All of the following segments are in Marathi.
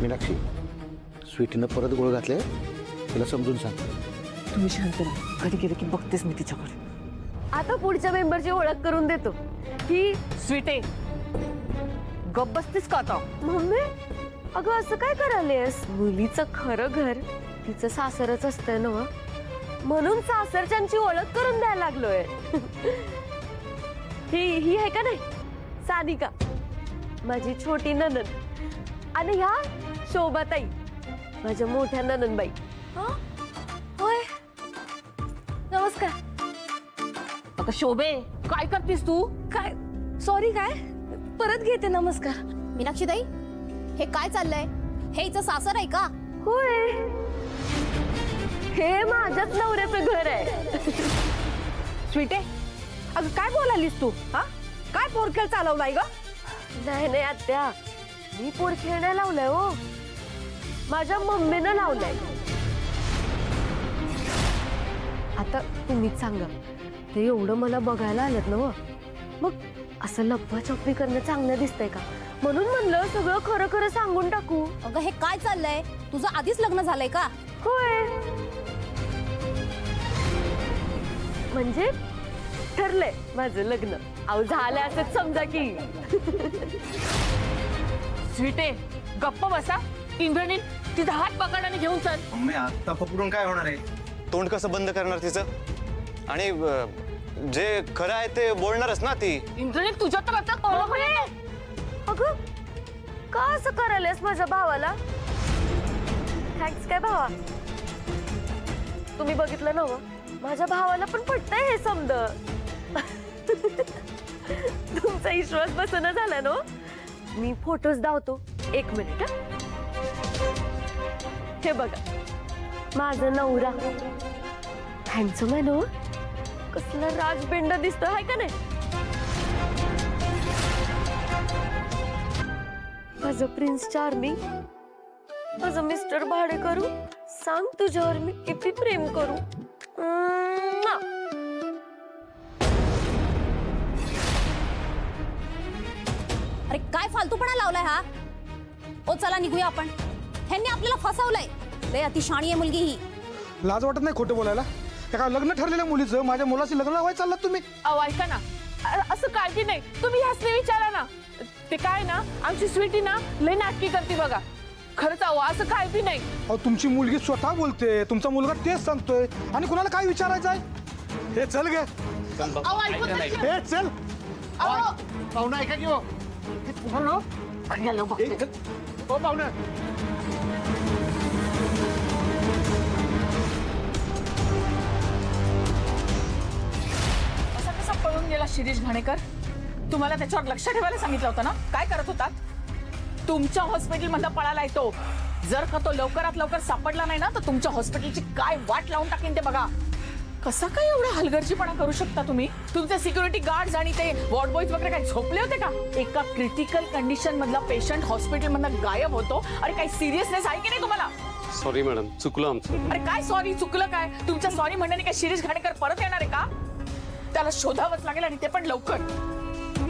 मीनाक्षी, स्वीटीनं परत गोळ घातले, तिला समजून सांग. तुम्ही शांत राहा, कधी गेलं की बघतेच मी तिच्याकडे. आता पुढच्या मेंबरची ओळख करून देतो. ही स्वीटे, गप बसतीस का आता? मम्मी, अगं असं काय करायलेस? मुलीचं खरं घर तिचं सासरच असतंय ना व? म्हणून सासरच्यांची ओळख करून द्यायला लागलोय. ही आहे का नाही, सानिका, माझी छोटी ननद. आणि ह्या शोभाताई, माझ्या मोठ्या ननंदबाई. होय, नमस्कार. अगं शोभे, काय करतीस तू? काय सॉरी, काय परत घेते. नमस्कार. मीनाक्षी ताई, हे काय चाललंय? हे हिचं सासर आहे का? होय, हे माझ्याच नवऱ्याचं घर आहे. स्वीटे, अगं काय बोलालीस तू? हा, काय पोरखेळ चालवलाय ग? नाही नाही आत्या, मी पोरखेळ नाही लावलाय हो, माझ्या मम्मीनं लावलाय. आता तुम्हीच सांगा, ते एवढं मला बघायला आलेत ना व, मग असं लपवाछपवी करणं चांगलं दिसतंय का? म्हणून म्हणलं सगळं खरं खरं सांगून टाकू. अगं हे काय चाललंय? तुझं आधीच लग्न झालंय का? होय, म्हणजे ठरलंय माझं लग्न. अहो झालं असंच समजा की. स्वीटे, गप्प बसा. इंद्रनील तिचा हात पकडाने घेऊन चल. मम्मी आता पकडून काय होणार आहे? तोंड कसं बंद करणार तिचं? आणि जे खरं आहे ते बोलणारच ना ती. इंद्रनील तुझ्या तर आता कळलं नाही. अगं का असं करायलास माझ्या भावाला? थँक्स काय भावा, तुम्ही बघितलं ना व, माझ्या भावाला पण पटतंय हे समज. तुमचा विश्वास बसना झाला ना. मी फोटोज दावतो, 1 मिनिट. हे बघा, माझा नवरा हँडसम आहे ना, कसला राजबिंड दिसतो आहे का नाही? माझं प्रिन्स चार्मिंग, माझं मिस्टर भाडेकरू, सांग तुझ्यावर मी किती प्रेम करू. अरे काय फालतूपणा लावलाय हा? ओ चला निघूया आपण. ह्यांनी आपल्याला फसवलंय. लय अतिशाणी आहे मुलगी ही. लाज वाटत नाही खोटं बोलायला? एका लग्न ठरलेल्या मुलीचं माझ्या मुलाशी लग्न लावायला चाललात तुम्ही? अहो ऐका ना, असं काळजी नाही, तुम्ही ह्यासने विचारा ना. ते काय ना, आमची स्वीटी ना लय नाटकी करते बघा. खरंच अहो असं काय बी नाही. अहो तुमची मुलगी स्वतः बोलते, तुमचा मुलगा तेच सांगतोय, आणि कुणाला काय विचारायचं आहे? हे चल गे. अहो ऐकून तरी घ्या. हे चल. अहो, पाहुणा ऐका की हो. गेलो बघते. हो पाहुणा. असा कसा पळून गेला शिरीष घाणेकर? तुम्हाला त्याच्यावर लक्ष ठेवायला सांगितलं होतं ना? काय करत होतात? तुमच्या हॉस्पिटलमधला पळाला येतो. जर का तो लवकरात लवकर सापडला नाही ना, तर तुमच्या हॉस्पिटलची काय वाट लावून टाकेन ते बघा. कसा काय एवढा हलगर्जीपणा करू शकता तुम्ही? तुमचे सिक्युरिटी गार्ड्स आणि ते वॉर्ड बॉयज वगैरे काय झोपले होते का? एका क्रिटिकल कंडिशन मधला पेशंट हॉस्पिटलमधनं गायब होतो. अरे काही सिरियसनेस आहे की नाही तुम्हाला? सॉरी मॅडम, चुकलं आमचं. अरे काय सॉरी, चुकलं काय? तुमच्या सॉरी म्हणण्याने काय शिरीष घाणेकर परत येणार आहे का? त्याला शोधावंच लागेल, आणि ते पण लवकर.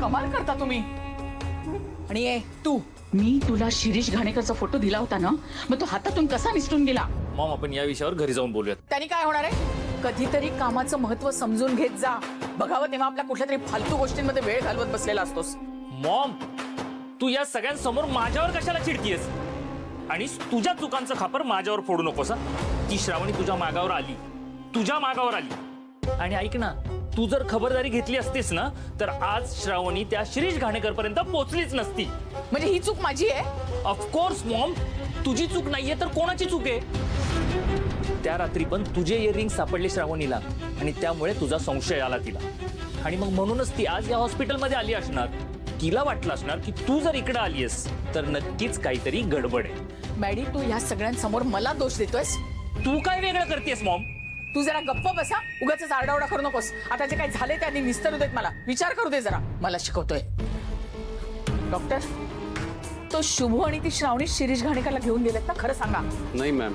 कमाल करता तुम्ही. आणि तू, मी तुला शिरीष घाणेकरचा फोटो दिला होता ना, मग तो हातातून कसा निसटून गेला? मॉम, आपण या विषयावर घरी जाऊन बोलूयात. त्यांनी काय होणार आहे? कधीतरी कामाचं महत्व समजून घेत जा. बघावं तेव्हा आपल्या कुठल्या तरी फालतू गोष्टींमध्ये वेळ घालवत बसलेला असतोस. मॉम, तू या सगळ्यांसमोर माझ्यावर कशाला चिडतीयस? आणि तुझ्या चुकांचं खापर माझ्यावर फोडू नकोस. ती श्रावणी तुझ्या मागावर आली. आणि ऐक ना, तू जर खबरदारी घेतली असतीस ना, तर आज श्रावणी त्या शिरीष घाणेकर पर्यंत पोहोचलीच नसती. म्हणजे ही चूक माझी आहे? ऑफकोर्स मॉम, तुझी चूक नाहीये तर कोणाची चूक आहे? त्या रात्री पण तुझे इयरिंग सापडले श्रावणीला, आणि त्यामुळे तुझा संशय आला तिला. आणि मग म्हणूनच ती आज या हॉस्पिटलमध्ये आली असणार. तिला वाटलं असणार की तू जर इकडे आलीयस तर नक्कीच काहीतरी गडबड आहे. मॅडी, तू या सगळ्यांसमोर मला दोष देतोयस? तू काय वेगळं करतेस मॉम? तू जरा गप्प बसा. उगाच आरडाओरडा करू नकोस. आता जे काही झाले त्यांनी निस्तरू देत. मला विचार करू दे जरा. मला शिकवतोय डॉक्टर. तो शुभू आणि ती श्रावणी शिरीष घाणेकरला घेऊन गेलेत ना? खरं सांगा. नाही मॅम,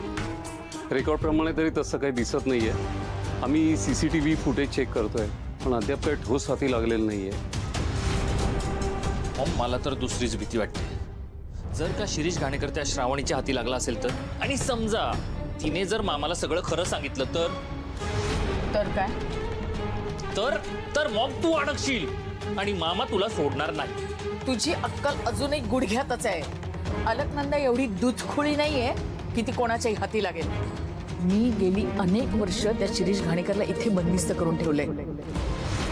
रेकॉर्ड प्रमाणे तरी तसं काही दिसत नाहीये. आम्ही CCTV फुटेज चेक करतोय, पण अद्याप काही ठोस हाती लागलेलं नाहीये. मला तर दुसरीच भीती वाटते. जर का शिरीष घाणेकर त्या श्रावणीच्या हाती लागला असेल तर, आणि समजा तिने जर मामाला सगळं खरं सांगितलं तर काय? तर मग तू अडकशील आणि मामा तुला सोडणार नाही. तुझी अक्कल अजूनही गुडघ्यातच आहे. अलकनंदा एवढी दुधखुळी नाहीये की ती कोणाच्याही हाती लागेल. मी गेली अनेक वर्ष त्या शिरीष घाणेकरला इथे बंदिस्त करून ठेवलंय.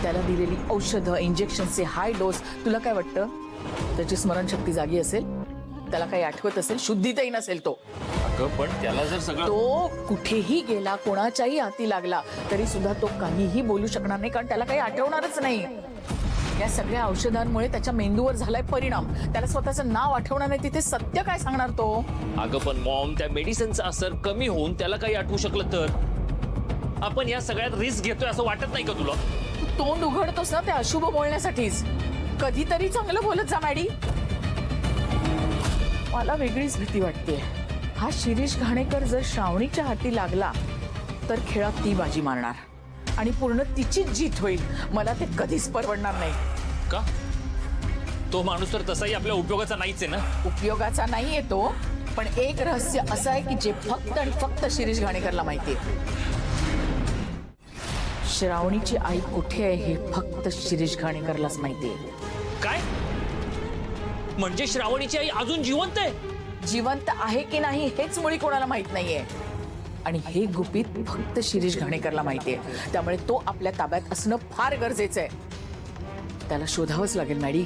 त्याला दिलेली औषधं, इंजेक्शनचे हाय डोस, तुला काय वाटतं त्याची स्मरणशक्ती जागी असेल? त्याला काही आठवत असेल? शुद्धीतही नसेल तो. अगं पण त्याला जर सगळं, तो कुठेही गेला, कोणाच्याही हाती लागला तरी सुद्धा तो काहीही बोलू शकणार नाही, कारण त्याला काही आठवणारच नाही. या सगळ्या औषधांमुळे त्याच्या मेंदूवर झालाय परिणाम. त्याला स्वतःचं नाव आठवणार नाही, तिथे सत्य काय सांगणार तो? अगं पण मॉम, त्या मेडिसिनचा असर कमी होऊन त्याला काही आठवू शकलं तर? आपण या सगळ्यात रिस्क घेतोय असं वाटत नाही का तुला? तू तोंड उघडतोस ना त्या अशुभ बोलण्यासाठीच. कधीतरी चांगलं बोलत जा मॅडी. मला वेगळीच भीती वाटते. हा शिरीष घाणेकर जर श्रावणीच्या हाती लागला तर खेळात ती बाजी मारणार आणि पूर्ण तिचीच जीत होईल. मला ते कधीच परवडणार नाही. का? तो माणूस तर तसाही आपल्या उपयोगाचा नाहीच आहे ना. उपयोगाचा नाहीये तो, पण एक रहस्य असं आहे की जे फक्त आणि फक्त शिरीष घाणेकरला माहितीये. श्रावणीची आई कुठे आहे हे फक्त शिरीष घाणेकरलाच माहितीये. काय म्हणजे श्रावणीची आई अजून जिवंत आहे? जिवंत आहे की नाही हेच मुळी कोणाला माहित नाहीये, आणि हे गुपित फक्त शिरीष घाणेकरला माहितीये. त्यामुळे तो आपल्या ताब्यात असणं फार गरजेचं आहे. त्याला शोधावंच लागेल मॅडी.